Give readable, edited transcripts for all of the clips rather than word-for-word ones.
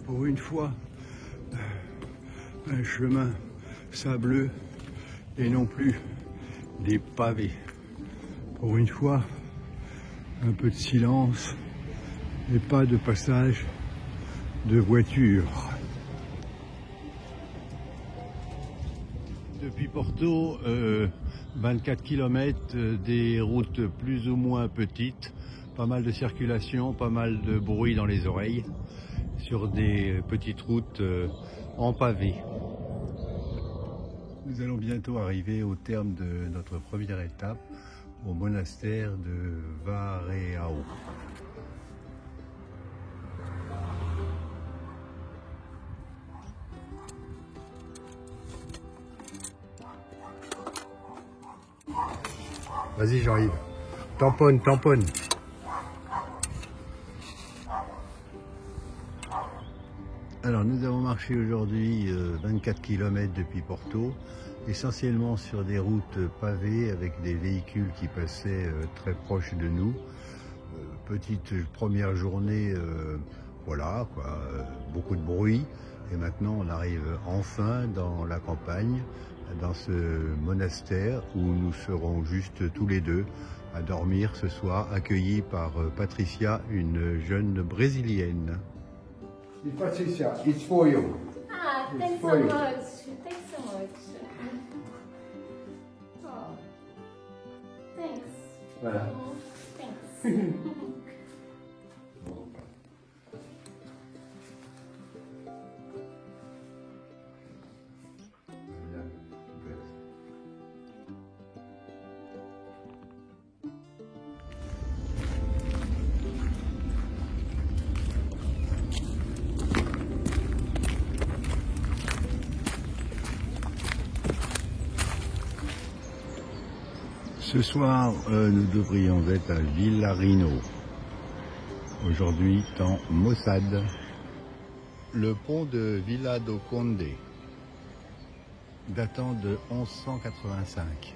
Pour une fois, un chemin sableux et non plus des pavés. Pour une fois, un peu de silence et pas de passage de voitures. Depuis Porto, 24 km, des routes plus ou moins petites, pas mal de circulation, pas mal de bruit dans les oreilles, sur des petites routes en pavé. Nous allons bientôt arriver au terme de notre première étape, au monastère de Vareao. Vas-y, j'arrive. Tamponne, tamponne. Alors, nous avons marché aujourd'hui 24 km depuis Porto, essentiellement sur des routes pavées avec des véhicules qui passaient très proches de nous. Petite première journée, voilà, quoi, beaucoup de bruit. Et maintenant, on arrive enfin dans la campagne, dans ce monastère où nous serons juste tous les deux à dormir ce soir, accueillis par Patricia, une jeune brésilienne. Patricia, it's for you. Ah, thanks so much. Thanks so much. Oh, thanks. Voilà. Thanks. Ce soir, nous devrions être à Villarino. Aujourd'hui, temps maussade. Le pont de Vila do Conde, datant de 1185.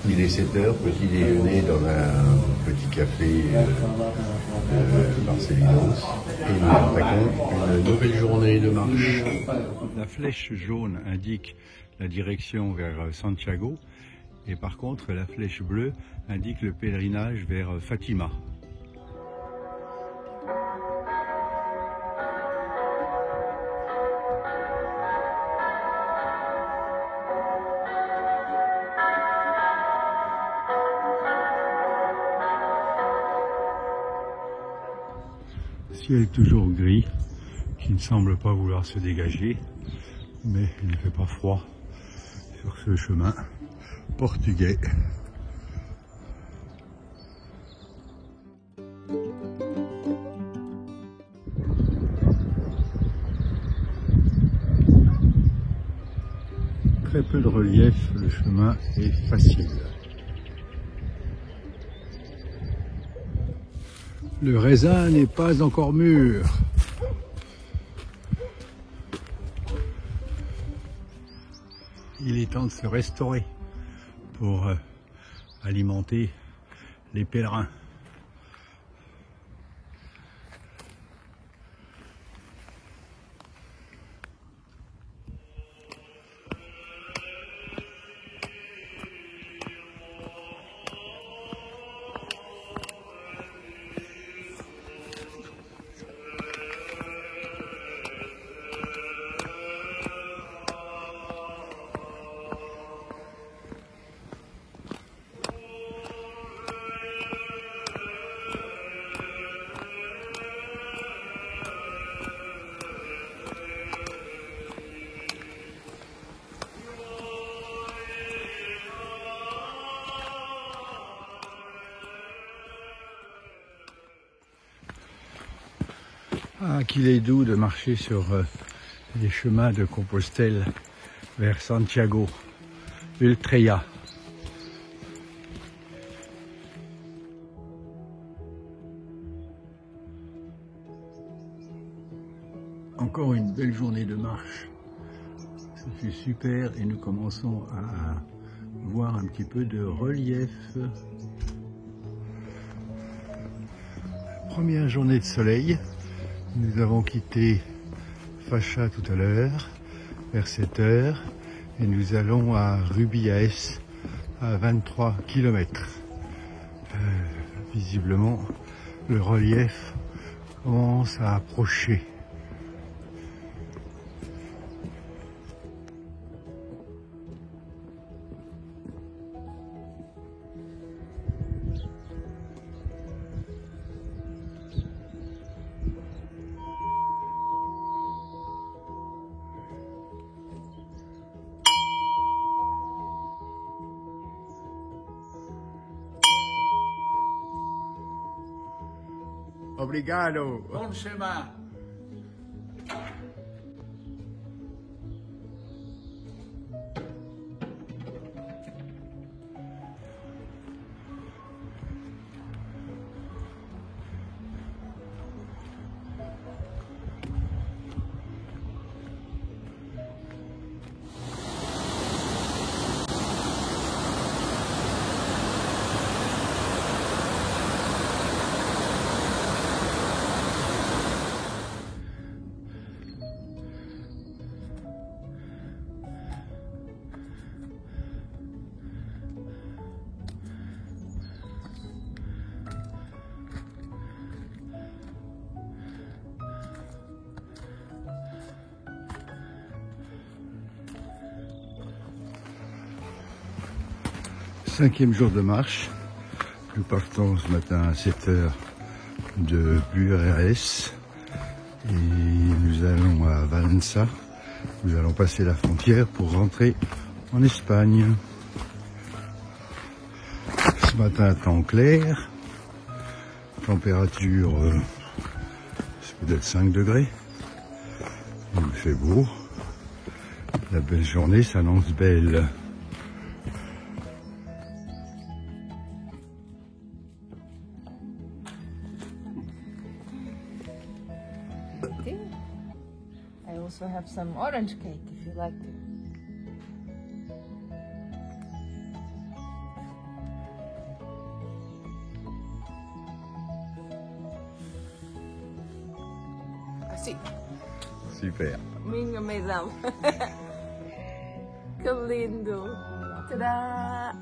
Il est 7 h, petit déjeuner dans un petit café Marcelinos. Et nous attaquons une nouvelle journée de marche. La flèche jaune indique la direction vers Santiago. Et par contre, la flèche bleue indique le pèlerinage vers Fatima. Ciel toujours gris, qui ne semble pas vouloir se dégager, mais il ne fait pas froid sur ce chemin portugais. très peu de relief, le chemin est facile. Le raisin n'est pas encore mûr. Il est temps de se restaurer pour alimenter les pèlerins. Ah, qu'il est doux de marcher sur les chemins de Compostelle vers Santiago, Ultreya. Encore une belle journée de marche. Ça fait super et nous commençons à voir un petit peu de relief. Première journée de soleil. Nous avons quitté Facha tout à l'heure, vers 7 h, et nous allons à Rubiaes, à 23 km. Visiblement, le relief commence à approcher. Obrigado. Bon chemin. Cinquième jour de marche. Nous partons ce matin à 7 h de Bueres et nous allons à Valencia. Nous allons passer la frontière pour rentrer en Espagne. Ce matin, temps clair, température c'est peut-être 5 degrés. Il fait beau. La belle journée s'annonce belle. I also have some orange cake if you like it. Assim. Super. Minha meizão. Que lindo. Tadá!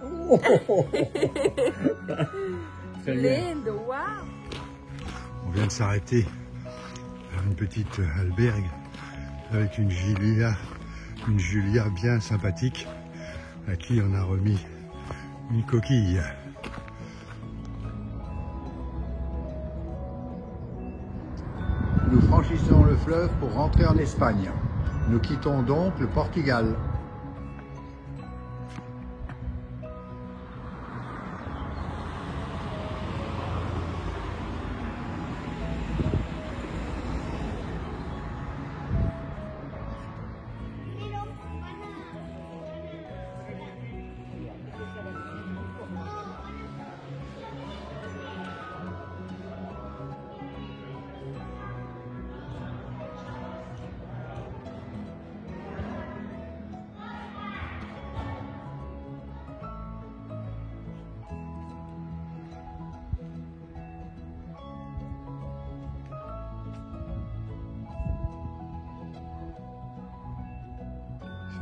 Lindo, waouh! On vient de s'arrêter à une petite albergue avec une Julia bien sympathique à qui on a remis une coquille. Nous franchissons le fleuve pour rentrer en Espagne. Nous quittons donc le Portugal.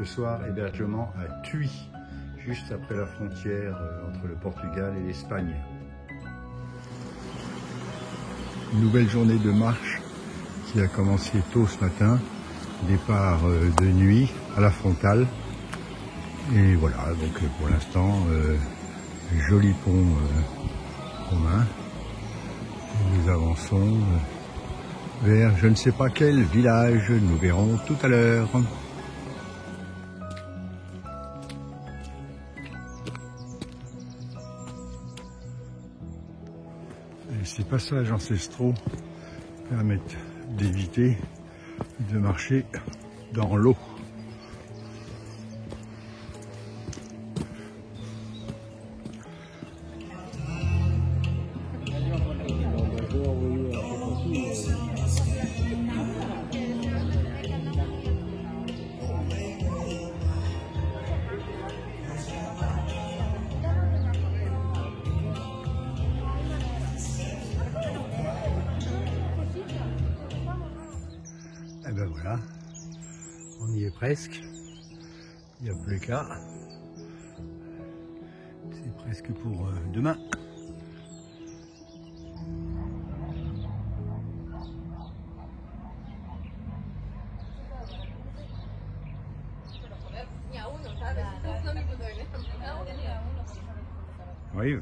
Ce soir, hébergement à Tui, juste après la frontière entre le Portugal et l'Espagne. Nouvelle journée de marche qui a commencé tôt ce matin. Départ de nuit à la frontale. Et voilà, donc pour l'instant, joli pont romain. Nous avançons vers je ne sais pas quel village, nous verrons tout à l'heure. Ces passages ancestraux permettent d'éviter de marcher dans l'eau. Et ben voilà, on y est presque, il n'y a plus qu'à, c'est presque pour demain. Oui.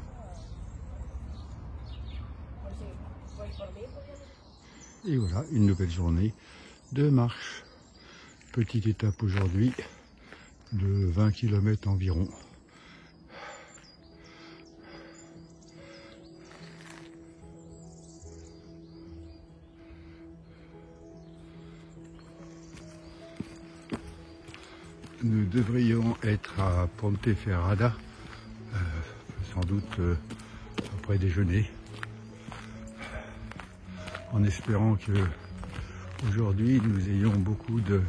Et voilà, une nouvelle journée de marche. Petite étape aujourd'hui de 20 km environ. Nous devrions être à Ponteferrada, sans doute après déjeuner, en espérant que aujourd'hui nous ayons beaucoup de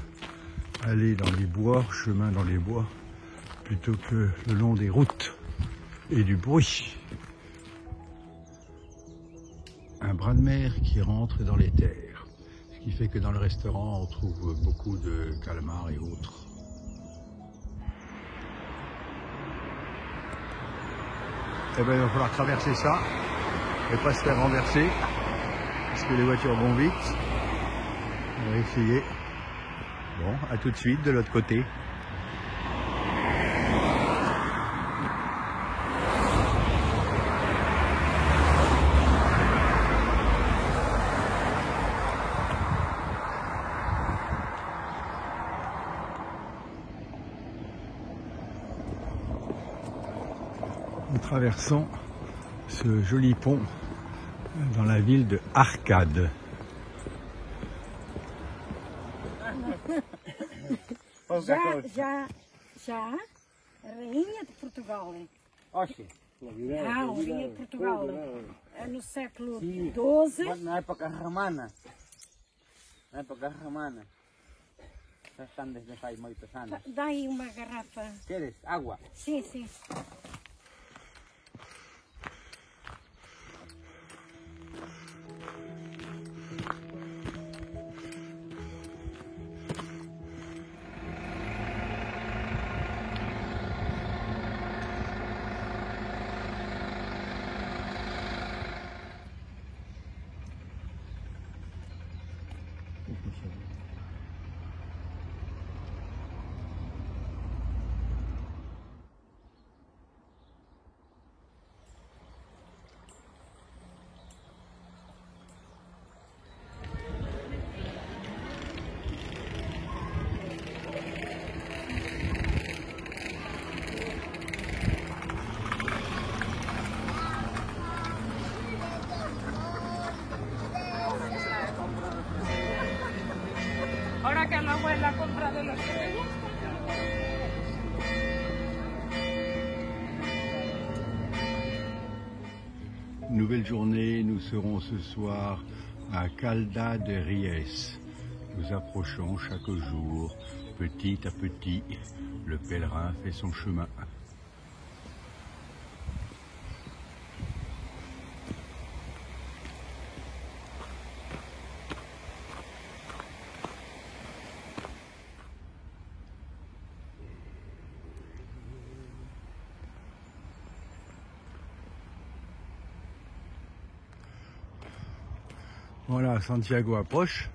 allées dans les bois, chemins dans les bois, plutôt que le long des routes et du bruit. Un bras de mer qui rentre dans les terres, ce qui fait que dans le restaurant on trouve beaucoup de calmars et autres. Eh bien, il va falloir traverser ça et pas se faire renverser parce que les voitures vont vite. On va essayer. Bon, à tout de suite de l'autre côté. Nous traversons ce joli pont dans la ville de Arcade. Já, rainha de Portugal. Oxe, Rainha de Portugal. No século sim. XII. Na época romana. Na época romana. Já estão desde faz muitos anos. Dá aí uma garrafa. Queres água? Sim, sim. Ahora que la abuela compra de los que te gustan. Nouvelle journée, nous serons ce soir à Calda de Ries. Nous approchons chaque jour, petit à petit, le pèlerin fait son chemin. Voilà, Santiago approche.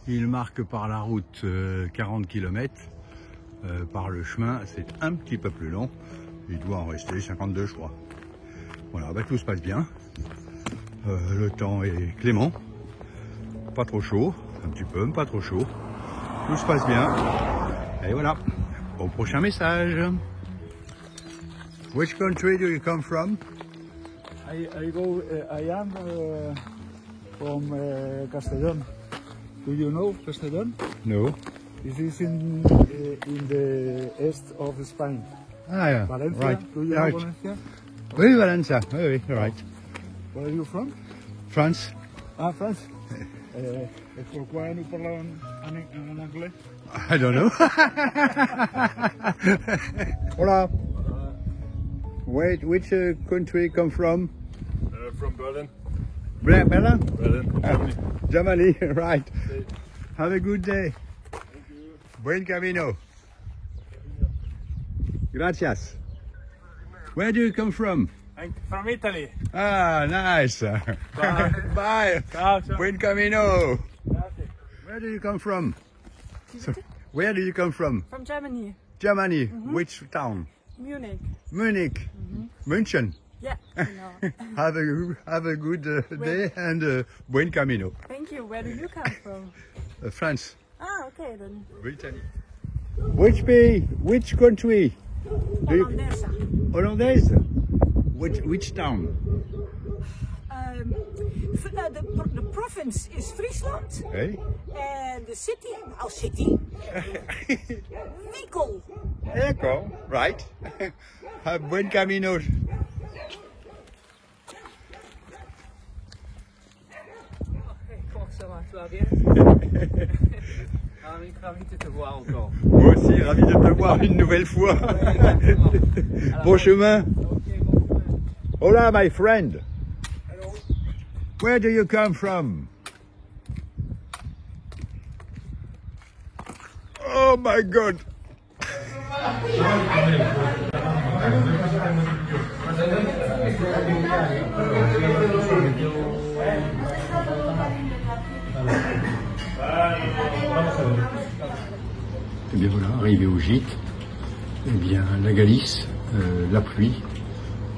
Il marque par la route 40 km. Par le chemin, c'est un petit peu plus long. Il doit en rester 52, je crois. Voilà, bah, tout se passe bien. Le temps est clément. Pas trop chaud, un petit peu, mais pas trop chaud. Tout se passe bien. Et voilà. Au prochain message. Which country do you come from? I am from Castellón. Do you know Castellón? No. This is in the east of Spain. Ah, yeah. Valencia. Right. Do you know Right. Valencia? Oui, Valencia. Oui, oui, right. Where are you from? France. Ah, France. Et pourquoi nous parlons en anglais? I don't know. Hola. Wait, which country come from? From Berlin. Berlin? Berlin. Germany, right. Have a good day. Buen camino. Gracias. Where do you come from? I'm from Italy. Ah, nice. Bye. Ciao, ciao. Buen camino. Where do you come from? Where do you come from? From Germany, Germany. Which town? Munich. Munich. München. Yeah, you know. Have a good day and buen camino. Thank you. Where do you come from? France. Ah, okay then. Brittany. Which country? Do you, Hollandesa. Hollandaise? Which town? The province is Friesland Hey? and the city, Wickel. D'accord, right. Have buen camino. Ravi de te voir encore. Moi aussi, ravi de te voir une nouvelle fois. Bon chemin. Hola, my friend. Hello. Where do you come from? Oh my God. Et bien voilà, arrivé au gîte, eh bien la Galice, la pluie,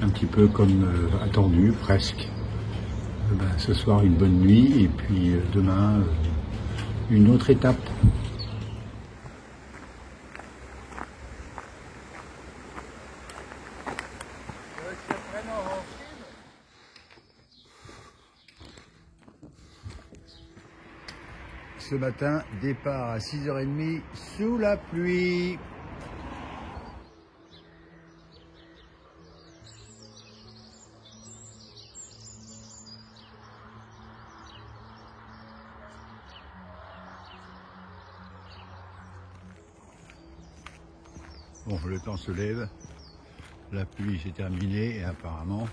un petit peu comme attendu, presque. Ce soir une bonne nuit et puis demain une autre étape. Ce matin, départ à 6h30 sous la pluie. Bon, le temps se lève, la pluie s'est terminée et apparemment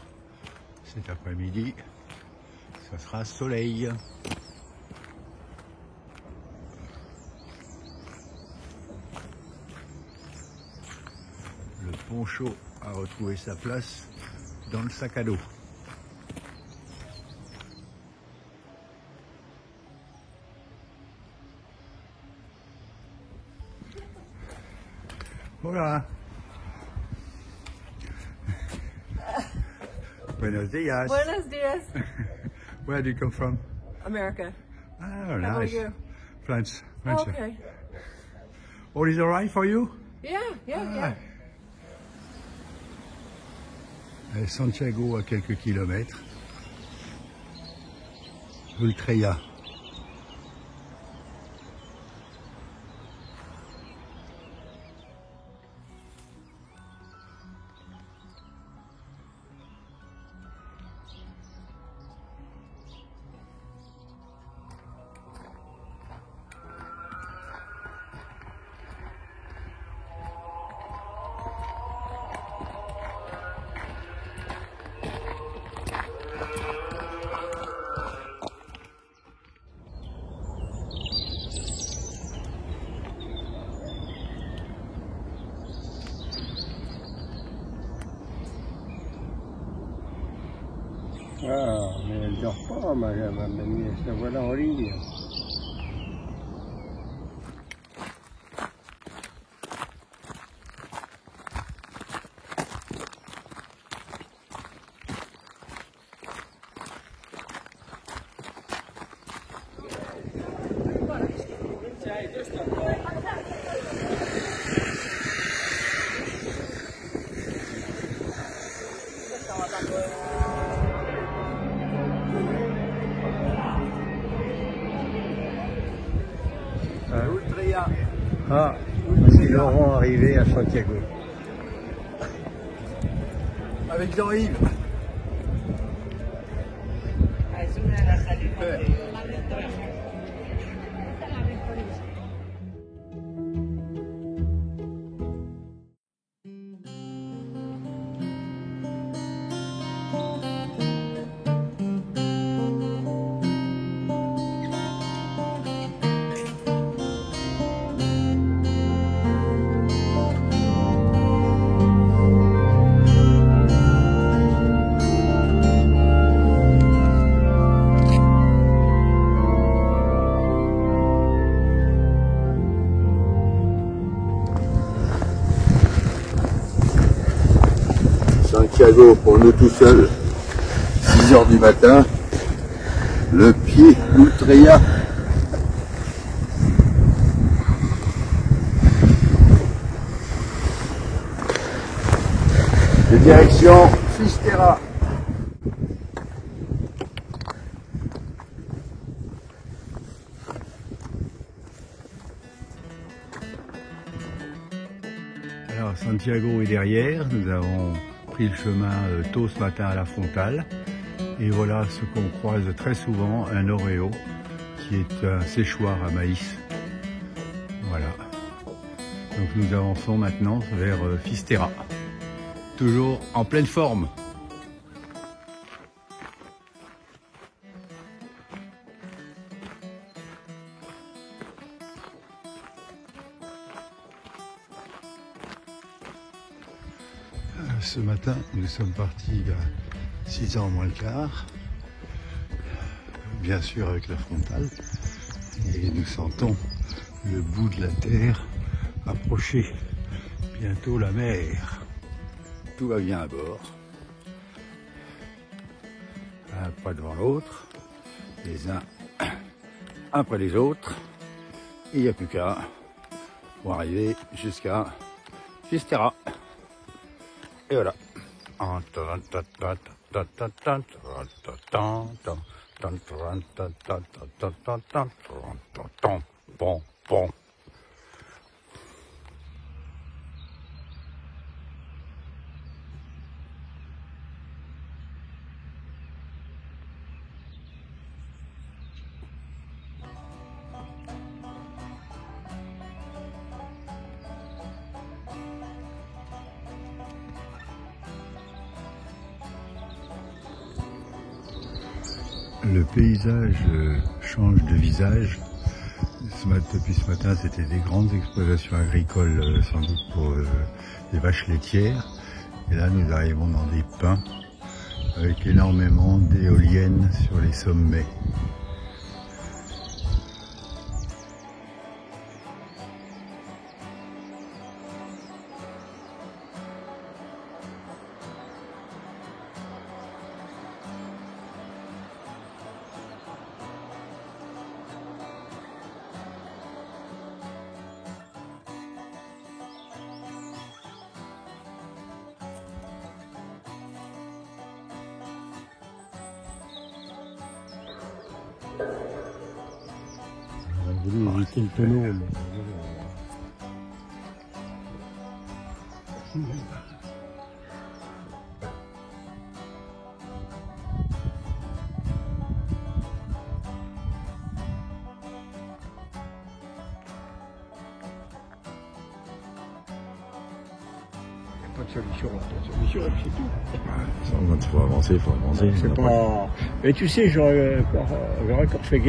cet après-midi, ça sera soleil. Le poncho a retrouvé sa place dans le sac à dos. Hola. Buenos dias. Buenos dias. Where do you come from? America. Oh, How about nice. you? France. Okay. All is alright for you? Yeah. Santiago à quelques kilomètres. Ultreya. Ah, mais elle dort pas, ma nièce, la voilà en ligne. Ah, c'est Laurent arrivé à Santiago. Avec Jean-Yves. Santiago pour nous tout seuls, 6 h du matin, le pied Ultreya. De direction Fisterra. Alors Santiago est derrière, nous avons pris le chemin tôt ce matin à la frontale et voilà ce qu'on croise très souvent, un oreo qui est un séchoir à maïs. Voilà. Donc nous avançons maintenant vers Fisterra, toujours en pleine forme. Ce matin, nous sommes partis à 6 h moins le quart, bien sûr avec la frontale, et nous sentons le bout de la terre approcher, bientôt la mer. Tout va bien à bord, un pas devant l'autre, les uns après les autres, et il n'y a plus qu'à pour arriver jusqu'à Fisterra. Et voilà. Bon. Le paysage change de visage. Depuis ce matin, c'était des grandes exploitations agricoles, sans doute pour des vaches laitières. Et là, nous arrivons dans des pins avec énormément d'éoliennes sur les sommets. On a voulu éviter le tonneau. Pas de solution, c'est tout. Quand il faut avancer, il faut avancer. C'est pas... Mais tu sais, j'aurais encore fait